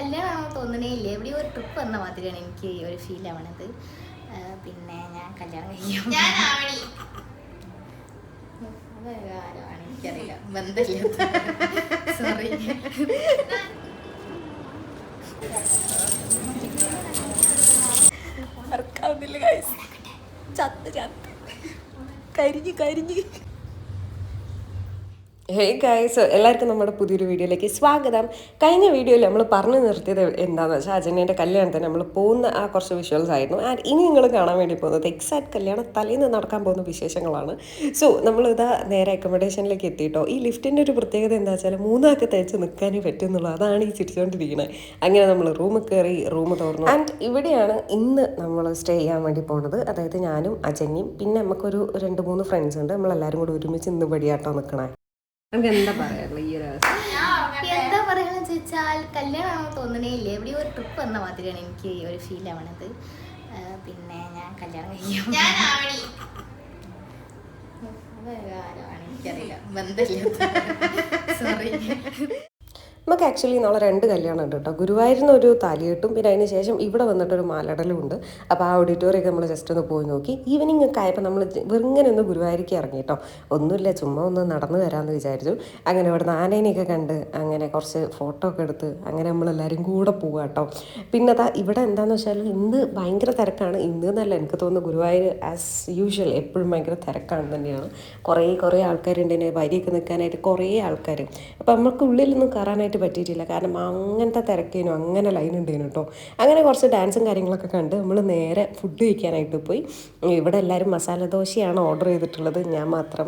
കല്യാണമാണെന്ന് തോന്നണേ ഇല്ല. എവിടെയോ ഒരു ട്രിപ്പ് വന്ന മാതിരിയാണ് എനിക്ക് ഒരു ഫീൽ ആവണത്. പിന്നെ ഞാൻ കല്യാണം കഴിക്കും. ആരാണ് എനിക്കറിയില്ല, ബന്ധമില്ല. സോറി. കരിഞ്ഞ് ഹേ ഗൈസ്, എല്ലാവർക്കും നമ്മുടെ പുതിയൊരു വീഡിയോയിലേക്ക് സ്വാഗതം. കഴിഞ്ഞ വീഡിയോയിൽ നമ്മൾ പറഞ്ഞു നിർത്തിയത് എന്താണെന്ന് വെച്ചാൽ അജന്യൻ്റെ കല്യാണത്തിന് നമ്മൾ പോകുന്ന ആ കുറച്ച് വിഷ്വൽസ് ആയിരുന്നു. ആൻഡ് ഇനി നിങ്ങൾ കാണാൻ വേണ്ടി പോകുന്നത് എക്സാക്ട് കല്യാണം തലേന്ന് നടക്കാൻ പോകുന്ന വിശേഷങ്ങളാണ്. സോ നമ്മളിതാ നേരെ അക്കോമഡേഷനിലേക്ക് എത്തിയിട്ടോ. ഈ ലിഫ്റ്റിൻ്റെ ഒരു പ്രത്യേകത എന്താ വെച്ചാൽ മൂന്നാൾക്ക് തേച്ച് നിൽക്കാനേ പറ്റുന്നുള്ളൂ. അതാണ് ഈ ചിരിച്ചുകൊണ്ടിരിക്കുന്നത്. അങ്ങനെ നമ്മൾ റൂമിൽ കയറി റൂം തുറന്നു. ആൻഡ് ഇവിടെയാണ് ഇന്ന് നമ്മൾ സ്റ്റേ ചെയ്യാൻ വേണ്ടി പോകുന്നത്. അതായത് ഞാനും അജന്യും പിന്നെ നമുക്കൊരു 2-3 ഫ്രണ്ട്സ് ഉണ്ട്. നമ്മളെല്ലാവരും കൂടി ഒരുമിച്ച് ഇന്ന് പടിയാട്ടോ നിൽക്കണേ. നമുക്ക് എന്താ പറയാനുള്ള ഈ ഒരു എന്താ പറയാന്ന് ചോദിച്ചാൽ കല്യാണമാണെന്ന് തോന്നണേ ഇല്ല. എവിടെയോ ഒരു ട്രിപ്പ് വന്ന മാതിരിയാണ് എനിക്ക് ഒരു ഫീൽ ആവണത്. പിന്നെ ഞാൻ കല്യാണം കഴിക്കും. ആരാണ് എനിക്കറിയില്ല, ബന്ധമില്ല. സോറി. നമുക്ക് ആക്ച്വലി നാളെ 2 കല്യാണം ഉണ്ട് കേട്ടോ. ഗുരുവായൂരിൽ ഒരു താലികെട്ടും പിന്നെ അതിന് ശേഷം ഇവിടെ വന്നിട്ടൊരു മാലടലും ഉണ്ട്. അപ്പോൾ ആ ഓഡിറ്റോറിയൊക്കെ നമ്മൾ ജസ്റ്റ് ഒന്ന് പോയി നോക്കി. ഈവനിങ് ഒക്കെ ആയപ്പോൾ നമ്മൾ വെറുങ്ങനെ ഒന്ന് ഗുരുവായൂരിക്ക് ഇറങ്ങി കേട്ടോ. ഒന്നുമില്ല, ചുമ്മാ ഒന്ന് നടന്നു വരാമെന്ന് വിചാരിച്ചു. അങ്ങനെ ഇവിടെ ആനേനെയൊക്കെ കണ്ട് അങ്ങനെ കുറച്ച് ഫോട്ടോ ഒക്കെ എടുത്ത് അങ്ങനെ നമ്മളെല്ലാവരും കൂടെ പോവുക കേട്ടോ. പിന്നെ അതാ ഇവിടെ എന്താണെന്ന് വെച്ചാൽ ഇന്ന് ഭയങ്കര തിരക്കാണ്. ഇന്ന് എന്നല്ല, എനിക്ക് തോന്നുന്നു ഗുരുവായൂർ ആസ് യൂഷ്വൽ എപ്പോഴും ഭയങ്കര തിരക്കാണ് തന്നെയാണ്. കുറേ ആൾക്കാരുണ്ട് ഇതിനെ വരിയൊക്കെ നിൽക്കാനായിട്ട്, കുറേ ആൾക്കാർ. അപ്പോൾ നമുക്ക് ഉള്ളിലൊന്നും കയറാനായിട്ട് പറ്റിയിട്ടില്ല, കാരണം അങ്ങനത്തെ തിരക്കേനും അങ്ങനെ ലൈൻ ഉണ്ടേനു കേട്ടോ. അങ്ങനെ കുറച്ച് ഡാൻസും കാര്യങ്ങളൊക്കെ കണ്ട് നമ്മൾ നേരെ ഫുഡ് കഴിക്കാനായിട്ട് പോയി. ഇവിടെ എല്ലാവരും മസാല ദോശയാണ് ഓർഡർ ചെയ്തിട്ടുള്ളത്. ഞാൻ മാത്രം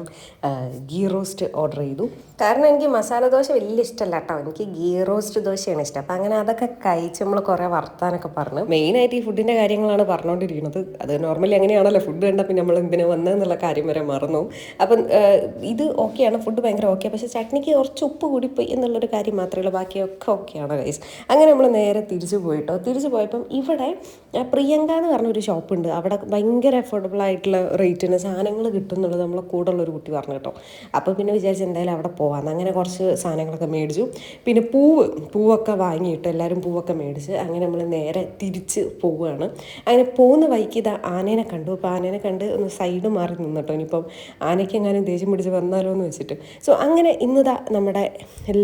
ഗീ റോസ്റ്റ് ഓർഡർ ചെയ്തു. കാരണം എനിക്ക് മസാല ദോശ വലിയ ഇഷ്ടമല്ല കേട്ടോ. എനിക്ക് ഗീ റോസ്റ്റ് ദോശയാണ് ഇഷ്ടം. അപ്പം അങ്ങനെ അതൊക്കെ കഴിച്ച് നമ്മൾ കുറേ വർത്താനൊക്കെ പറഞ്ഞു. മെയിനായിട്ട് ഈ ഫുഡിൻ്റെ കാര്യങ്ങളാണ് പറഞ്ഞുകൊണ്ടിരിക്കുന്നത്. അത് നോർമലി അങ്ങനെയാണല്ലോ, ഫുഡ് കണ്ടാൽ പിന്നെ നമ്മൾ എന്തിനാ വന്നതെന്നുള്ള കാര്യം വരെ മറന്നു. അപ്പം ഇത് ഓക്കെയാണ്, ഫുഡ് ഭയങ്കര ഓക്കെ. പക്ഷേ ചട്നിക്ക് കുറച്ച് ഉപ്പ് കൂടിപ്പോയി എന്നുള്ളൊരു കാര്യം മാത്രമേ ഉള്ളൂ. ബാക്കിയൊക്കെ ഓക്കെയാണ് ഗൈസ്. അങ്ങനെ നമ്മൾ നേരെ തിരിച്ചു പോയിട്ടോ. തിരിച്ചു പോയപ്പം ഇവിടെ പ്രിയങ്ക എന്ന് പറഞ്ഞൊരു ഷോപ്പുണ്ട്. അവിടെ ഭയങ്കര അഫോർഡബിൾ ആയിട്ടുള്ള റേറ്റിന് സാധനങ്ങൾ കിട്ടും എന്നുള്ളത് നമ്മളെ കൂടെ ഉള്ളൊരു കുട്ടി പറഞ്ഞു കേട്ടോ. അപ്പോൾ പിന്നെ വിചാരിച്ച് എന്തായാലും അവിടെ പോകാമെന്ന്. അങ്ങനെ കുറച്ച് സാധനങ്ങളൊക്കെ മേടിച്ചു. പിന്നെ പൂവൊക്കെ വാങ്ങിയിട്ട് എല്ലാവരും പൂവൊക്കെ മേടിച്ച് അങ്ങനെ നമ്മൾ നേരെ തിരിച്ച് പോവുകയാണ്. അങ്ങനെ പോകുന്ന വഴിക്ക് ഇതാ ആനേനെ കണ്ടു. അപ്പോൾ ആനേനെ കണ്ട് ഒന്ന് സൈഡ് മാറി നിന്നിട്ടോ. ഇനിയിപ്പം ആനയ്ക്ക് എങ്ങാനും ദേഷ്യം പിടിച്ച് വന്നാലോ എന്ന് വെച്ചിട്ട്. സോ അങ്ങനെ ഇന്നിതാ നമ്മുടെ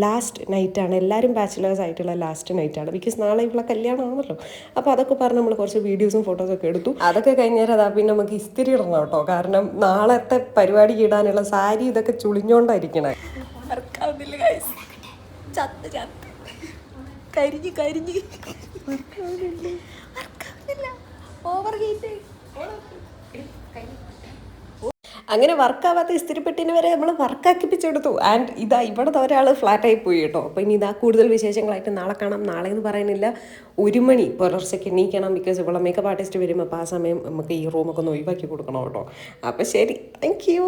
ലാസ്റ്റ് നൈറ്റാണ്. എല്ലാവരും ബാച്ചിലേഴ്സ് ആയിട്ടുള്ള ലാസ്റ്റ് നൈറ്റാണ്. ബിക്കോസ് നാളെ ഇവിടെ കല്യാണമാണല്ലോ. അപ്പോൾ അതൊക്കെ പറഞ്ഞ് നമ്മൾ കുറച്ച് വീഡിയോസും ഫോട്ടോസൊക്കെ എടുത്തു. അതൊക്കെ കഴിഞ്ഞാൽ അതാ പിന്നെ നമുക്ക് ഇസ്തിരി ഇടണം കേട്ടോ. കാരണം നാളത്തെ പരിപാടിക്ക് ഇടാനുള്ള സാരി ഇതൊക്കെ ചുളിഞ്ഞോണ്ടായിരിക്കണേ. അങ്ങനെ വർക്കാവാത്ത ഇസ്തിരിപ്പെട്ടിന് വരെ നമ്മൾ വർക്കാക്കിപ്പിച്ചെടുത്തു. ആൻഡ് ഇതാ ഇവിടെ ഒരാൾ ഫ്ലാറ്റായി പോയി കേട്ടോ. അപ്പോൾ ഇനി ഇതാ കൂടുതൽ വിശേഷങ്ങളായിട്ട് നാളെ കാണാം. നാളെ എന്ന് പറയാനില്ല, 1 മണി പുലർച്ചയ്ക്ക് എണീക്കണം. ബിക്കോസ് ഇവിടെ മേക്കപ്പ് ആർട്ടിസ്റ്റ് വരും. അപ്പോൾ ആ സമയം നമുക്ക് ഈ റൂമൊക്കെ ഒന്ന് ഒഴിവാക്കി കൊടുക്കണം കേട്ടോ. അപ്പോൾ ശരി, താങ്ക് യു.